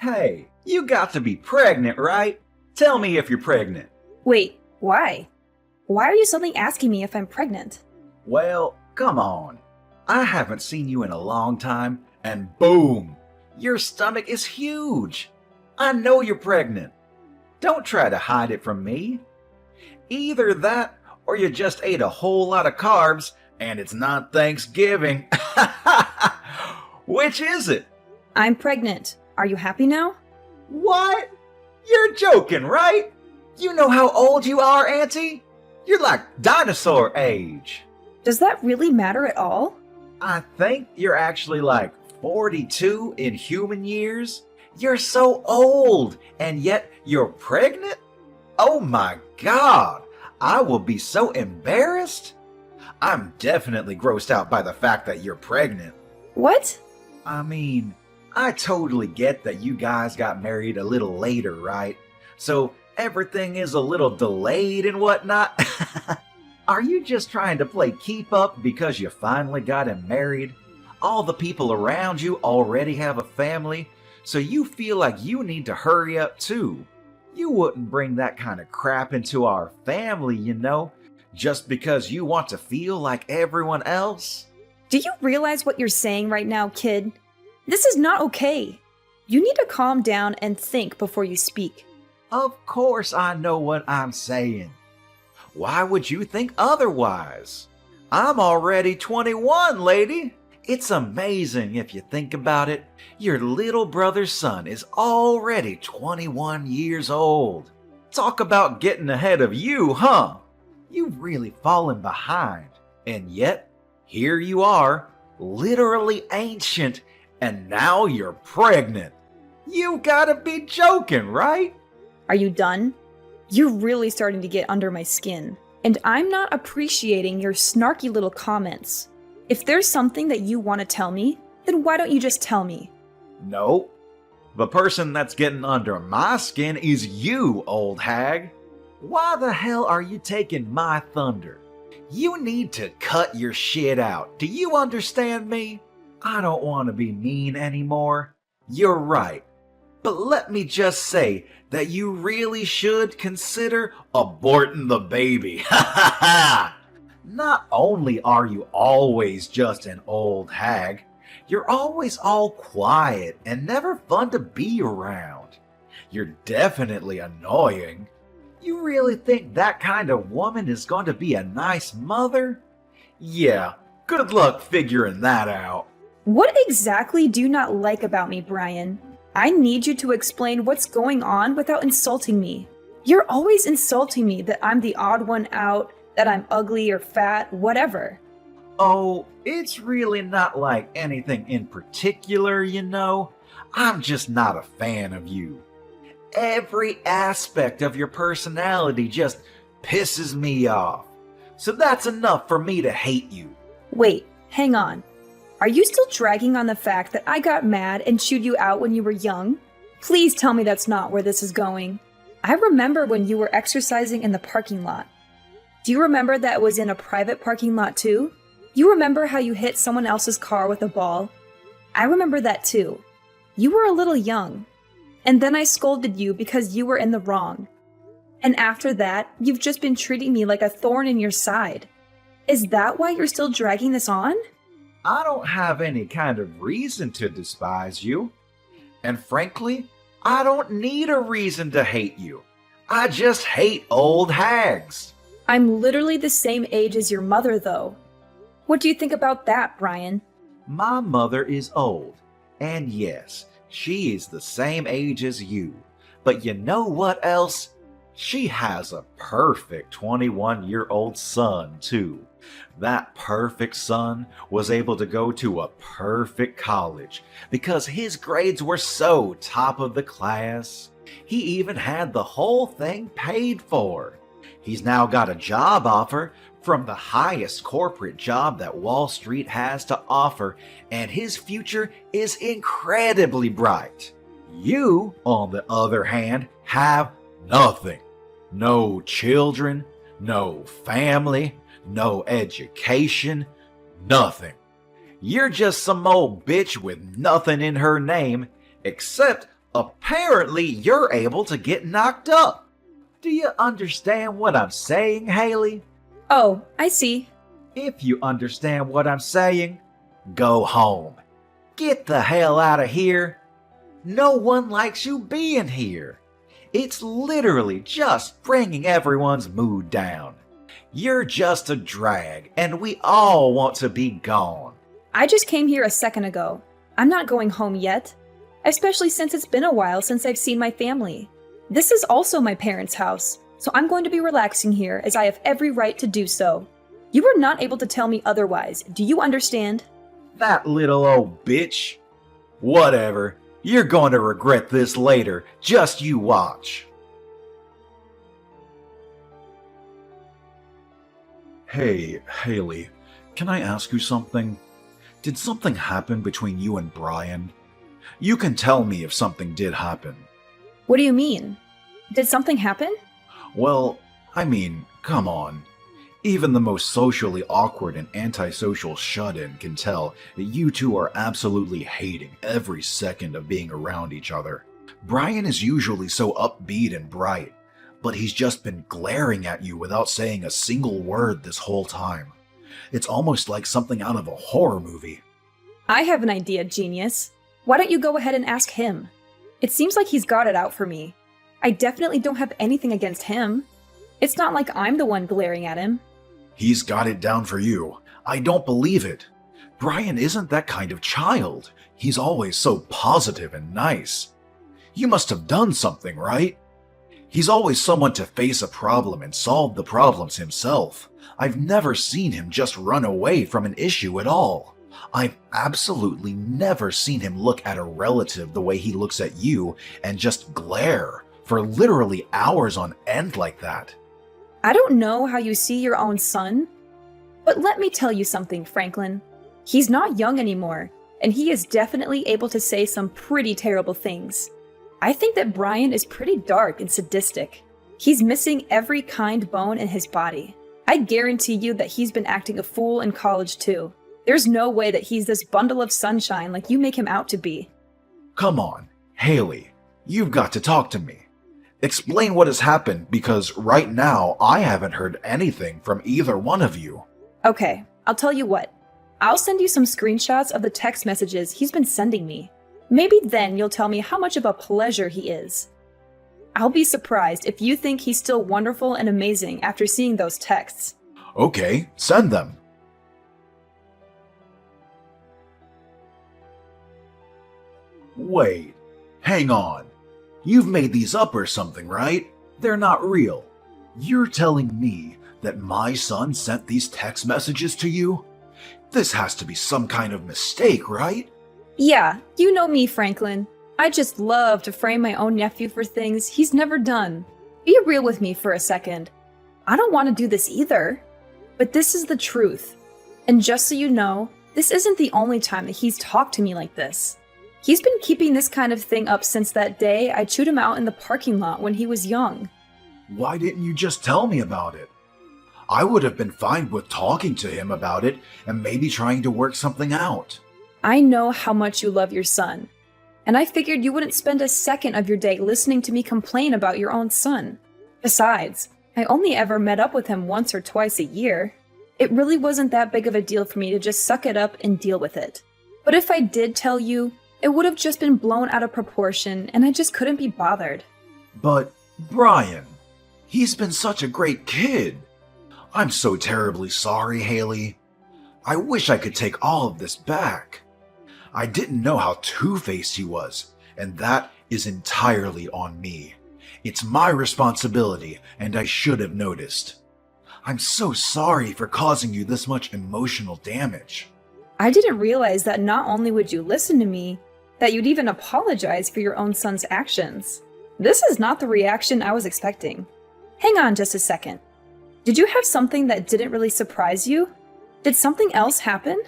Hey, you got to be pregnant, right? Tell me if you're pregnant. Wait, why? Why are you suddenly asking me if I'm pregnant? Well, come on. I haven't seen you in a long time, and boom! Your stomach is huge. I know you're pregnant. Don't try to hide it from me. Either that, or you just ate a whole lot of carbs, and it's not Thanksgiving. Which is it? I'm pregnant. Are you happy now? What? You're joking, right? You know how old you are, Auntie? You're like dinosaur age. Does that really matter at all? I think you're actually like 42 in human years. You're so old, and yet you're pregnant? Oh my God, I will be so embarrassed. I'm definitely grossed out by the fact that you're pregnant. What? I mean, I totally get that you guys got married a little later, right? So everything is a little delayed and whatnot. Are you just trying to play keep up because you finally got him married? All the people around you already have a family, so you feel like you need to hurry up too. You wouldn't bring that kind of crap into our family, you know, just because you want to feel like everyone else. Do you realize what you're saying right now, kid? This is not okay. You need to calm down and think before you speak. Of course I know what I'm saying. Why would you think otherwise? I'm already 21, lady. It's amazing if you think about it. Your little brother's son is already 21 years old. Talk about getting ahead of you, huh? You've really fallen behind. And yet, here you are, literally ancient, and now you're pregnant. You gotta be joking, right? Are you done? You're really starting to get under my skin, and I'm not appreciating your snarky little comments. If there's something that you want to tell me, then why don't you just tell me? No. The person that's getting under my skin is you, old hag. Why the hell are you taking my thunder? You need to cut your shit out. Do you understand me? I don't want to be mean anymore. You're right. But let me just say that you really should consider aborting the baby. Ha ha ha! Not only are you always just an old hag, you're always all quiet and never fun to be around. You're definitely annoying. You really think that kind of woman is going to be a nice mother? Yeah, good luck figuring that out. What exactly do you not like about me, Brian? I need you to explain what's going on without insulting me. You're always insulting me that I'm the odd one out, that I'm ugly or fat, whatever. Oh, it's really not like anything in particular, you know. I'm just not a fan of you. Every aspect of your personality just pisses me off. So that's enough for me to hate you. Wait, hang on. Are you still dragging on the fact that I got mad and chewed you out when you were young? Please tell me that's not where this is going. I remember when you were exercising in the parking lot. Do you remember that it was in a private parking lot too? You remember how you hit someone else's car with a ball? I remember that too. You were a little young. And then I scolded you because you were in the wrong. And after that, you've just been treating me like a thorn in your side. Is that why you're still dragging this on? I don't have any kind of reason to despise you. And frankly, I don't need a reason to hate you. I just hate old hags. I'm literally the same age as your mother, though. What do you think about that, Brian? My mother is old, and yes, she is the same age as you. But you know what else? She has a perfect 21-year-old son, too. That perfect son was able to go to a perfect college because his grades were so top of the class. He even had the whole thing paid for. He's now got a job offer from the highest corporate job that Wall Street has to offer, and his future is incredibly bright. You, on the other hand, have nothing. No children, no family, no education, nothing. You're just some old bitch with nothing in her name except Apparently, you're able to get knocked up. Do you understand what I'm saying, Haley? Oh, I see. If you understand what I'm saying, go home. Get the hell out of here. No one likes you being here. It's literally just bringing everyone's mood down. You're just a drag, and we all want to be gone. I just came here a second ago. I'm not going home yet, especially since it's been a while since I've seen my family. This is also my parents' house, so I'm going to be relaxing here as I have every right to do so. You were not able to tell me otherwise. Do you understand? That little old bitch. Whatever. You're going to regret this later. Just you watch. Hey, Haley, can I ask you something? Did something happen between you and Brian? You can tell me if something did happen. What do you mean? Did something happen? Well, I mean, come on. Even the most socially awkward and antisocial shut-in can tell that you two are absolutely hating every second of being around each other. Brian is usually so upbeat and bright, but he's just been glaring at you without saying a single word this whole time. It's almost like something out of a horror movie. I have an idea, genius. Why don't you go ahead and ask him? It seems like he's got it out for me. I definitely don't have anything against him. It's not like I'm the one glaring at him. He's got it down for you. I don't believe it. Brian isn't that kind of child. He's always so positive and nice. You must have done something, right? He's always someone to face a problem and solve the problems himself. I've never seen him just run away from an issue at all. I've absolutely never seen him look at a relative the way he looks at you and just glare for literally hours on end like that. I don't know how you see your own son, but let me tell you something, Franklin. He's not young anymore, and he is definitely able to say some pretty terrible things. I think that Brian is pretty dark and sadistic. He's missing every kind bone in his body. I guarantee you that he's been acting a fool in college too. There's no way that he's this bundle of sunshine like you make him out to be. Come on, Haley, you've got to talk to me. Explain what has happened, because right now I haven't heard anything from either one of you. Okay, I'll tell you what. I'll send you some screenshots of the text messages he's been sending me. Maybe then you'll tell me how much of a pleasure he is. I'll be surprised if you think he's still wonderful and amazing after seeing those texts. Okay, send them. Wait, hang on. You've made these up or something, right? They're not real. You're telling me that my son sent these text messages to you? This has to be some kind of mistake, right? Yeah, you know me, Franklin. I just love to frame my own nephew for things he's never done. Be real with me for a second. I don't want to do this either. But this is the truth. And just so you know, this isn't the only time that he's talked to me like this. He's been keeping this kind of thing up since that day I chewed him out in the parking lot when he was young. Why didn't you just tell me about it? I would have been fine with talking to him about it and maybe trying to work something out. I know how much you love your son, and I figured you wouldn't spend a second of your day listening to me complain about your own son. Besides, I only ever met up with him once or twice a year. It really wasn't that big of a deal for me to just suck it up and deal with it. But if I did tell you, it would have just been blown out of proportion, and I just couldn't be bothered. But, Brian, he's been such a great kid. I'm so terribly sorry, Haley. I wish I could take all of this back. I didn't know how two-faced he was, and that is entirely on me. It's my responsibility, and I should have noticed. I'm so sorry for causing you this much emotional damage. I didn't realize that not only would you listen to me, that you'd even apologize for your own son's actions. This is not the reaction I was expecting. Hang on just a second. Did you have something that didn't really surprise you? Did something else happen?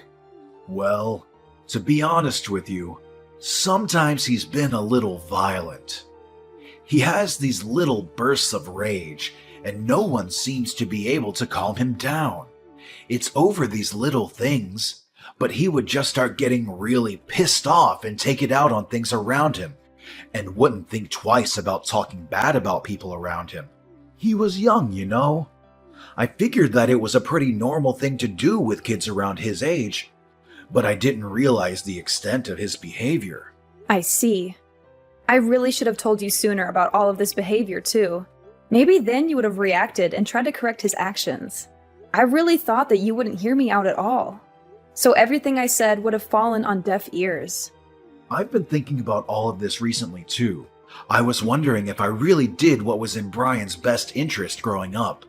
Well, to be honest with you, sometimes he's been a little violent. He has these little bursts of rage, and no one seems to be able to calm him down. It's over these little things, but he would just start getting really pissed off and take it out on things around him. and wouldn't think twice about talking bad about people around him. He was young, you know. I figured that it was a pretty normal thing to do with kids around his age, but I didn't realize the extent of his behavior. I see. I really should have told you sooner about all of this behavior, too. Maybe then you would have reacted and tried to correct his actions. I really thought that you wouldn't hear me out at all. So everything I said would have fallen on deaf ears. I've been thinking about all of this recently, too. I was wondering if I really did what was in Brian's best interest growing up.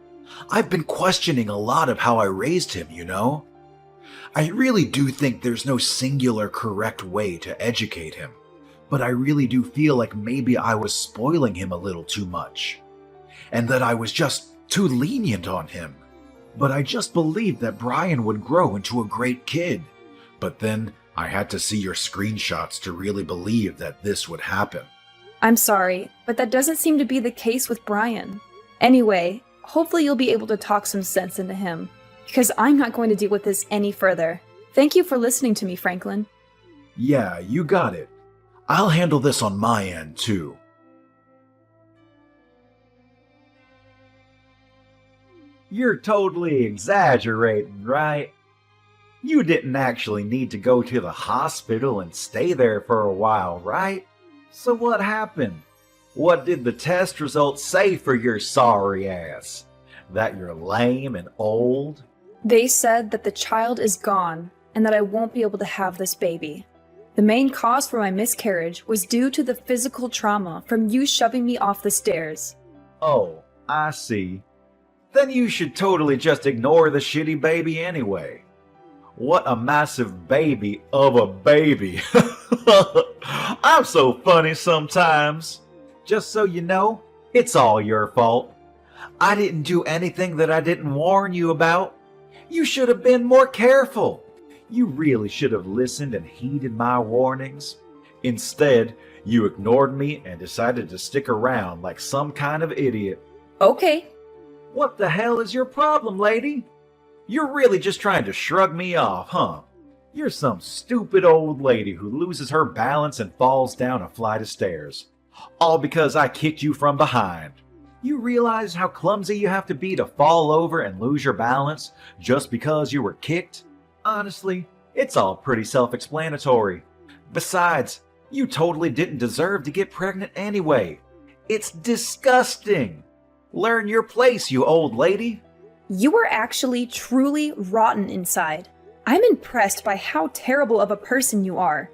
I've been questioning a lot of how I raised him, you know? I really do think there's no singular correct way to educate him, but I really do feel like maybe I was spoiling him a little too much, and that I was just too lenient on him. But I just believed that Brian would grow into a great kid. But then I had to see your screenshots to really believe that this would happen. I'm sorry, but that doesn't seem to be the case with Brian. Anyway, hopefully you'll be able to talk some sense into him, because I'm not going to deal with this any further. Thank you for listening to me, Franklin. Yeah, you got it. I'll handle this on my end, too. You're totally exaggerating, right? You didn't actually need to go to the hospital and stay there for a while, right? So what happened? What did the test results say for your sorry ass? That you're lame and old? They said that the child is gone and that I won't be able to have this baby. The main cause for my miscarriage was due to the physical trauma from you shoving me off the stairs. Oh, I see. Then you should totally just ignore the shitty baby anyway. What a massive baby of a baby. I'm so funny sometimes. Just so you know, it's all your fault. I didn't do anything that I didn't warn you about. You should have been more careful. You really should have listened and heeded my warnings. Instead, you ignored me and decided to stick around like some kind of idiot. Okay. What the hell is your problem, lady? You're really just trying to shrug me off, huh? You're some stupid old lady who loses her balance and falls down a flight of stairs. All because I kicked you from behind. You realize how clumsy you have to be to fall over and lose your balance just because you were kicked? Honestly, it's all pretty self-explanatory. Besides, you totally didn't deserve to get pregnant anyway. It's disgusting. Learn your place, you old lady. You are actually truly rotten inside. I'm impressed by how terrible of a person you are.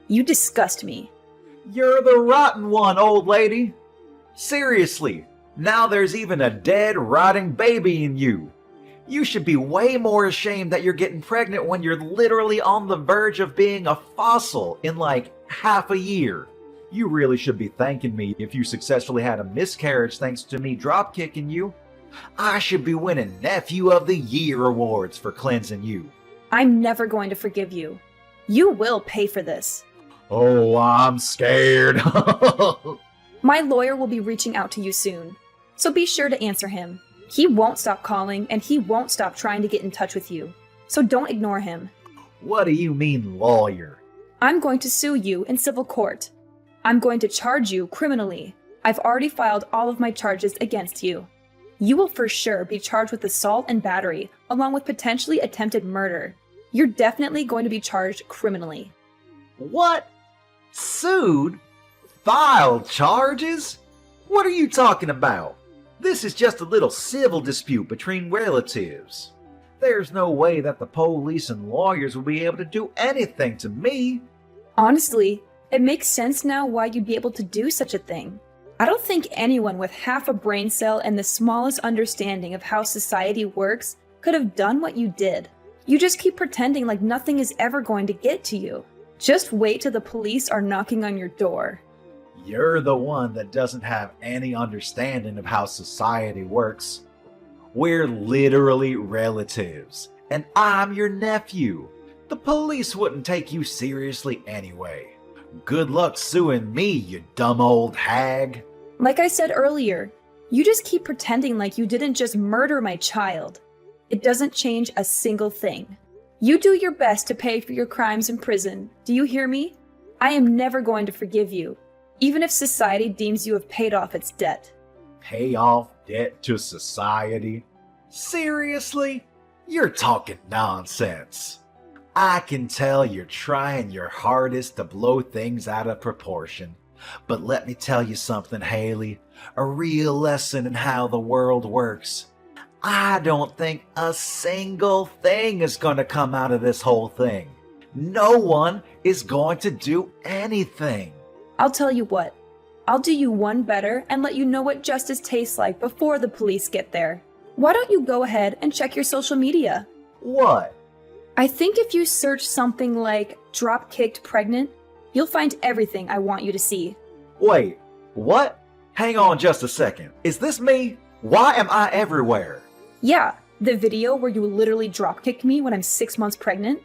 You disgust me. You're the rotten one, old lady. Seriously, now there's even a dead, rotting baby in you. You should be way more ashamed that you're getting pregnant when you're literally on the verge of being a fossil in like half a year. You really should be thanking me if you successfully had a miscarriage thanks to me drop-kicking you. I should be winning Nephew of the Year awards for cleansing you. I'm never going to forgive you. You will pay for this. Oh, I'm scared. My lawyer will be reaching out to you soon, so be sure to answer him. He won't stop calling, and he won't stop trying to get in touch with you, so don't ignore him. What do you mean, lawyer? I'm going to sue you in civil court. I'm going to charge you criminally. I've already filed all of my charges against you. You will for sure be charged with assault and battery, along with potentially attempted murder. You're definitely going to be charged criminally. What? Sued? Filed charges? What are you talking about? This is just a little civil dispute between relatives. There's no way that the police and lawyers will be able to do anything to me. Honestly, it makes sense now why you'd be able to do such a thing. I don't think anyone with half a brain cell and the smallest understanding of how society works could have done what you did. You just keep pretending like nothing is ever going to get to you. Just wait till the police are knocking on your door. You're the one that doesn't have any understanding of how society works. We're literally relatives, and I'm your nephew. The police wouldn't take you seriously anyway. Good luck suing me, you dumb old hag. Like I said earlier, you just keep pretending like you didn't just murder my child. It doesn't change a single thing. You do your best to pay for your crimes in prison. Do you hear me? I am never going to forgive you. even if society deems you have paid off its debt. Pay off debt to society? Seriously? You're talking nonsense. I can tell you're trying your hardest to blow things out of proportion. But let me tell you something, Haley. A real lesson in how the world works. I don't think a single thing is going to come out of this whole thing. No one is going to do anything. I'll tell you what. I'll do you one better and let you know what justice tastes like before the police get there. Why don't you go ahead and check your social media? What? I think if you search something like drop-kicked pregnant, you'll find everything I want you to see. Wait, what? Hang on just a second. Is this me? Why am I everywhere? Yeah, the video where you literally drop-kicked me when I'm 6 months pregnant.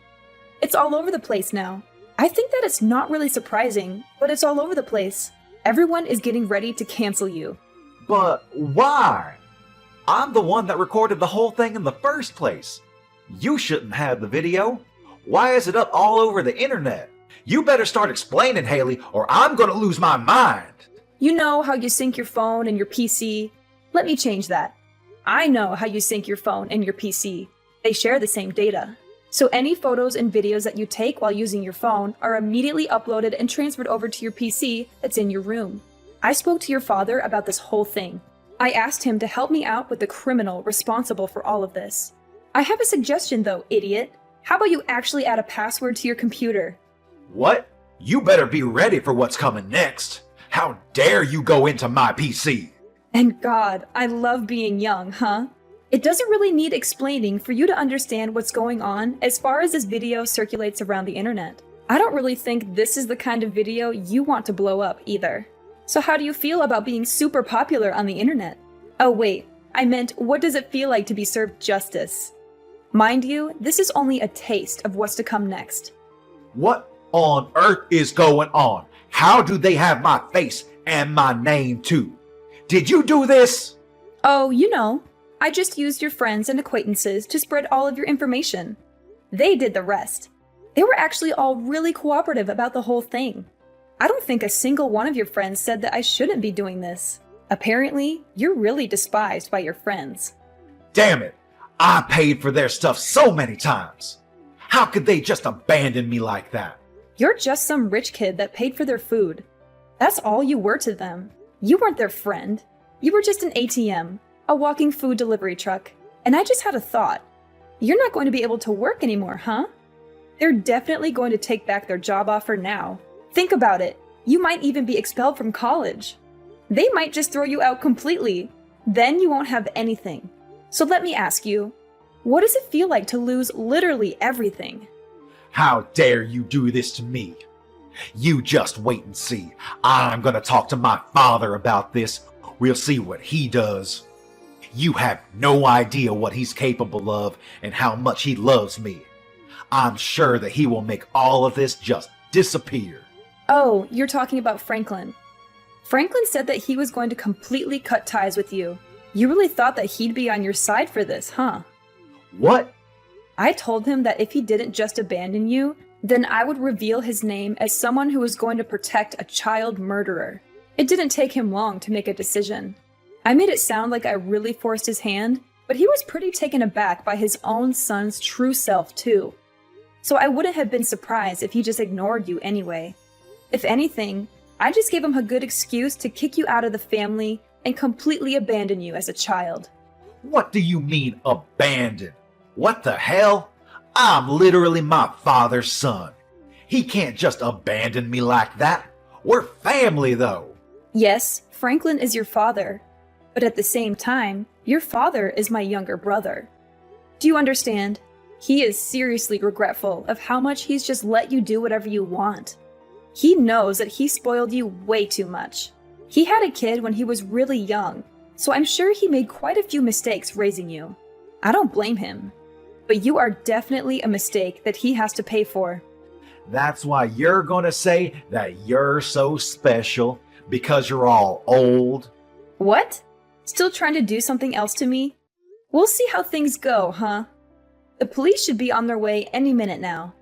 It's all over the place now. I think that it's not really surprising, but it's all over the place. Everyone is getting ready to cancel you. But why? I'm the one that recorded the whole thing in the first place. You shouldn't have the video. Why is it up all over the internet? You better start explaining, Haley, or I'm gonna lose my mind. You know how you sync your phone and your PC? Let me change that. I know how you sync your phone and your PC. They share the same data. So any photos and videos that you take while using your phone are immediately uploaded and transferred over to your PC that's in your room. I spoke to your father about this whole thing. I asked him to help me out with the criminal responsible for all of this. I have a suggestion though, idiot. How about you actually add a password to your computer? What? You better be ready for what's coming next. How dare you go into my PC? And God, I love being young, huh? It doesn't really need explaining for you to understand what's going on as far as this video circulates around the internet. I don't really think this is the kind of video you want to blow up either. So how do you feel about being super popular on the internet? Oh wait, I meant what does it feel like to be served justice? Mind you, this is only a taste of what's to come next. What on earth is going on? How do they have my face and my name too? Did you do this? Oh, you know, I just used your friends and acquaintances to spread all of your information. They did the rest. They were actually all really cooperative about the whole thing. I don't think a single one of your friends said that I shouldn't be doing this. Apparently, you're really despised by your friends. Damn it! I paid for their stuff so many times. How could they just abandon me like that? You're just some rich kid that paid for their food. That's all you were to them. You weren't their friend. You were just an ATM, a walking food delivery truck. And I just had a thought. You're not going to be able to work anymore, huh? They're definitely going to take back their job offer now. Think about it. You might even be expelled from college. They might just throw you out completely. Then you won't have anything. So let me ask you, what does it feel like to lose literally everything? How dare you do this to me? You just wait and see. I'm gonna talk to my father about this. We'll see what he does. You have no idea what he's capable of and how much he loves me. I'm sure that he will make all of this just disappear. Oh, you're talking about Franklin. Franklin said that he was going to completely cut ties with you. You really thought that he'd be on your side for this, huh? What? I told him that if he didn't just abandon you, then I would reveal his name as someone who was going to protect a child murderer. It didn't take him long to make a decision. I made it sound like I really forced his hand, but he was pretty taken aback by his own son's true self, too. So I wouldn't have been surprised if he just ignored you anyway. If anything, I just gave him a good excuse to kick you out of the family and completely abandon you as a child. What do you mean, abandon? What the hell? I'm literally my father's son. He can't just abandon me like that. We're family, though. Yes, Franklin is your father. But at the same time, your father is my younger brother. Do you understand? He is seriously regretful of how much he's just let you do whatever you want. He knows that he spoiled you way too much. He had a kid when he was really young, so I'm sure he made quite a few mistakes raising you. I don't blame him. But you are definitely a mistake that he has to pay for. That's why you're gonna say that you're so special because you're all old. What? Still trying to do something else to me? We'll see how things go, huh? The police should be on their way any minute now.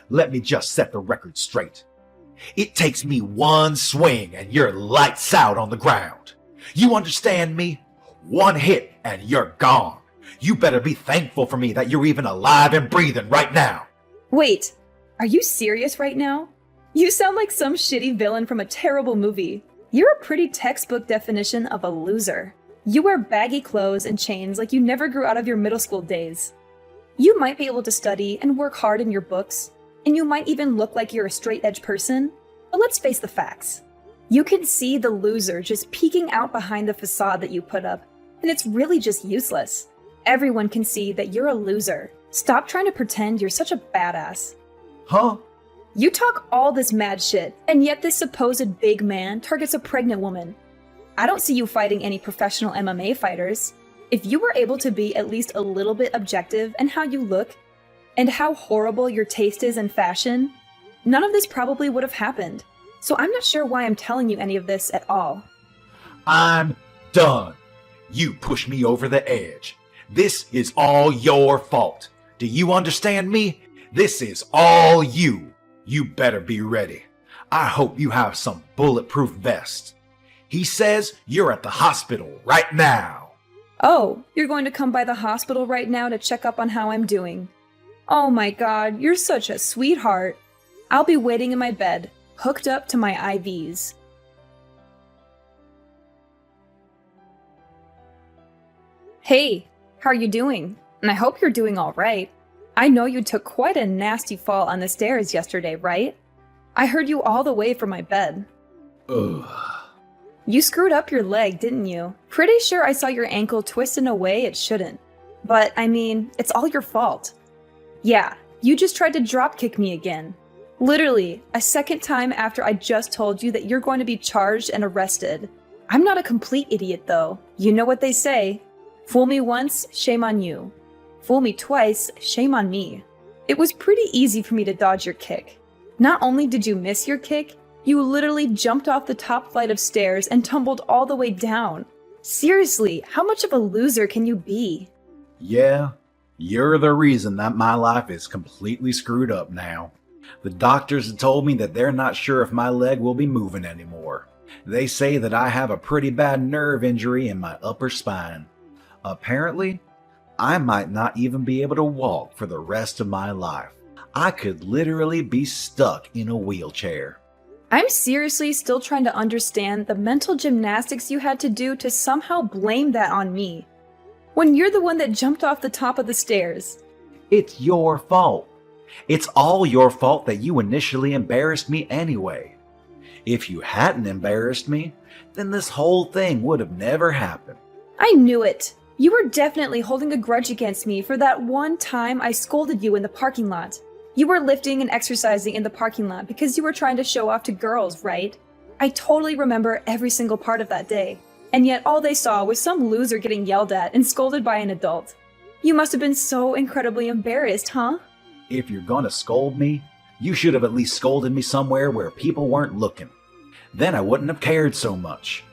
Let me just set the record straight. It takes me one swing and you're lights out on the ground. You understand me? One hit and you're gone. You better be thankful for me that you're even alive and breathing right now. Wait, are you serious right now? You sound like some shitty villain from a terrible movie. You're a pretty textbook definition of a loser. You wear baggy clothes and chains like you never grew out of your middle school days. You might be able to study and work hard in your books, and you might even look like you're a straight-edge person, but let's face the facts. You can see the loser just peeking out behind the facade that you put up, and it's really just useless. Everyone can see that you're a loser. Stop trying to pretend you're such a badass. Huh? You talk all this mad shit, and yet this supposed big man targets a pregnant woman. I don't see you fighting any professional MMA fighters. If you were able to be at least a little bit objective in how you look, and how horrible your taste is in fashion, none of this probably would have happened. So I'm not sure why I'm telling you any of this at all. I'm done. You pushed me over the edge. This is all your fault. Do you understand me? This is all you. You better be ready. I hope you have some bulletproof vests. He says you're at the hospital right now. Oh, you're going to come by the hospital right now to check up on how I'm doing. Oh my god, you're such a sweetheart. I'll be waiting in my bed, hooked up to my IVs. Hey, how are you doing? And I hope you're doing all right. I know you took quite a nasty fall on the stairs yesterday, right? I heard you all the way from my bed. Ugh. You screwed up your leg, didn't you? Pretty sure I saw your ankle twist in a way it shouldn't. But, I mean, it's all your fault. Yeah, you just tried to dropkick me again. Literally, a second time after I just told you that you're going to be charged and arrested. I'm not a complete idiot, though. You know what they say. Fool me once, shame on you. Fool me twice, shame on me. It was pretty easy for me to dodge your kick. Not only did you miss your kick, you literally jumped off the top flight of stairs and tumbled all the way down. Seriously, how much of a loser can you be? Yeah, you're the reason that my life is completely screwed up now. The doctors have told me that they're not sure if my leg will be moving anymore. They say that I have a pretty bad nerve injury in my upper spine. Apparently, I might not even be able to walk for the rest of my life. I could literally be stuck in a wheelchair. I'm seriously still trying to understand the mental gymnastics you had to do to somehow blame that on me. When you're the one that jumped off the top of the stairs. It's your fault. It's all your fault that you initially embarrassed me anyway. If you hadn't embarrassed me, then this whole thing would have never happened. I knew it. You were definitely holding a grudge against me for that one time I scolded you in the parking lot. You were lifting and exercising in the parking lot because you were trying to show off to girls, right? I totally remember every single part of that day. And yet all they saw was some loser getting yelled at and scolded by an adult. You must have been so incredibly embarrassed, huh? If you're gonna scold me, you should have at least scolded me somewhere where people weren't looking. Then I wouldn't have cared so much.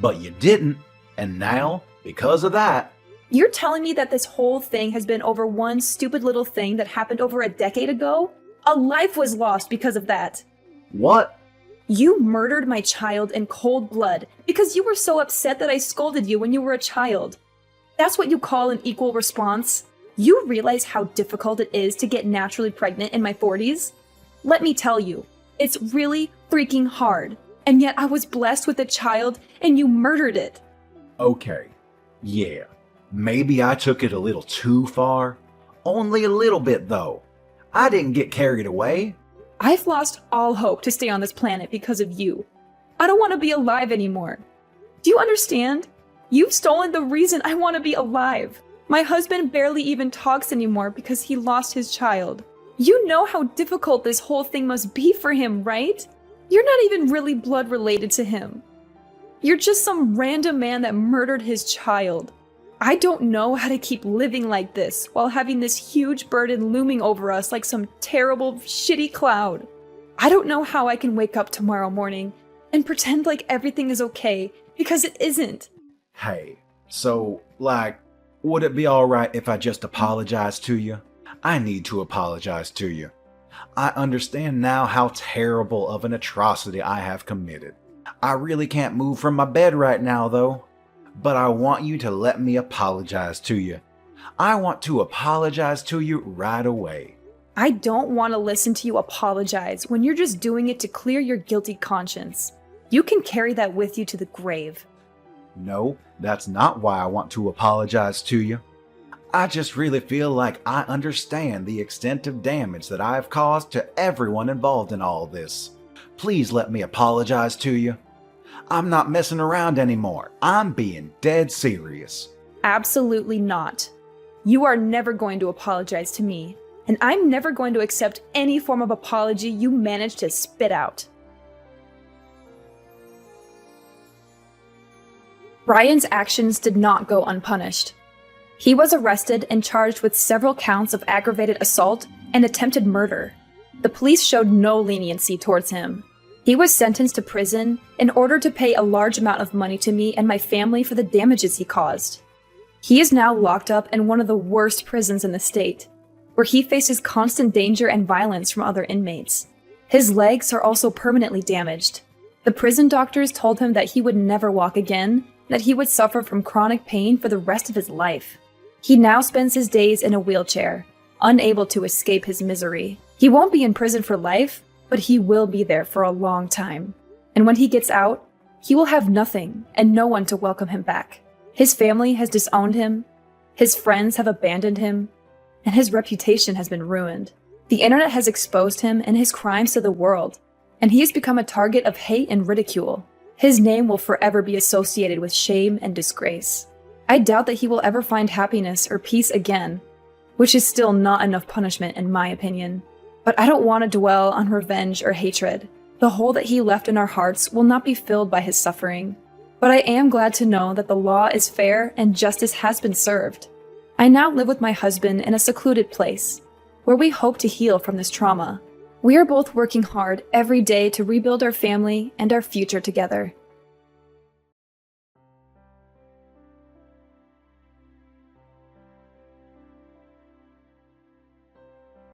But you didn't, and now, because of that... You're telling me that this whole thing has been over one stupid little thing that happened over a decade ago? A life was lost because of that. What? You murdered my child in cold blood because you were so upset that I scolded you when you were a child. That's what you call an equal response? You realize how difficult it is to get naturally pregnant in my 40s? Let me tell you, it's really freaking hard. And yet I was blessed with a child and you murdered it. Okay, yeah. Maybe I took it a little too far. Only a little bit, though. I didn't get carried away. I've lost all hope to stay on this planet because of you. I don't want to be alive anymore. Do you understand? You've stolen the reason I want to be alive. My husband barely even talks anymore because he lost his child. You know how difficult this whole thing must be for him, right? You're not even really blood related to him. You're just some random man that murdered his child. I don't know how to keep living like this while having this huge burden looming over us like some terrible, shitty cloud. I don't know how I can wake up tomorrow morning and pretend like everything is okay, because it isn't. Hey, so, would it be alright if I just apologize to you? I need to apologize to you. I understand now how terrible of an atrocity I have committed. I really can't move from my bed right now, though. But I want you to let me apologize to you. I want to apologize to you right away. I don't want to listen to you apologize when you're just doing it to clear your guilty conscience. You can carry that with you to the grave. No, that's not why I want to apologize to you. I just really feel like I understand the extent of damage that I have caused to everyone involved in all this. Please let me apologize to you. I'm not messing around anymore. I'm being dead serious. Absolutely not. You are never going to apologize to me, and I'm never going to accept any form of apology you manage to spit out. Ryan's actions did not go unpunished. He was arrested and charged with several counts of aggravated assault and attempted murder. The police showed no leniency towards him. He was sentenced to prison in order to pay a large amount of money to me and my family for the damages he caused. He is now locked up in one of the worst prisons in the state, where he faces constant danger and violence from other inmates. His legs are also permanently damaged. The prison doctors told him that he would never walk again, that he would suffer from chronic pain for the rest of his life. He now spends his days in a wheelchair, unable to escape his misery. He won't be in prison for life, but he will be there for a long time. And when he gets out, he will have nothing and no one to welcome him back. His family has disowned him, his friends have abandoned him, and his reputation has been ruined. The internet has exposed him and his crimes to the world, and he has become a target of hate and ridicule. His name will forever be associated with shame and disgrace. I doubt that he will ever find happiness or peace again, which is still not enough punishment in my opinion. But I don't want to dwell on revenge or hatred. The hole that he left in our hearts will not be filled by his suffering. But I am glad to know that the law is fair and justice has been served. I now live with my husband in a secluded place, where we hope to heal from this trauma. We are both working hard every day to rebuild our family and our future together.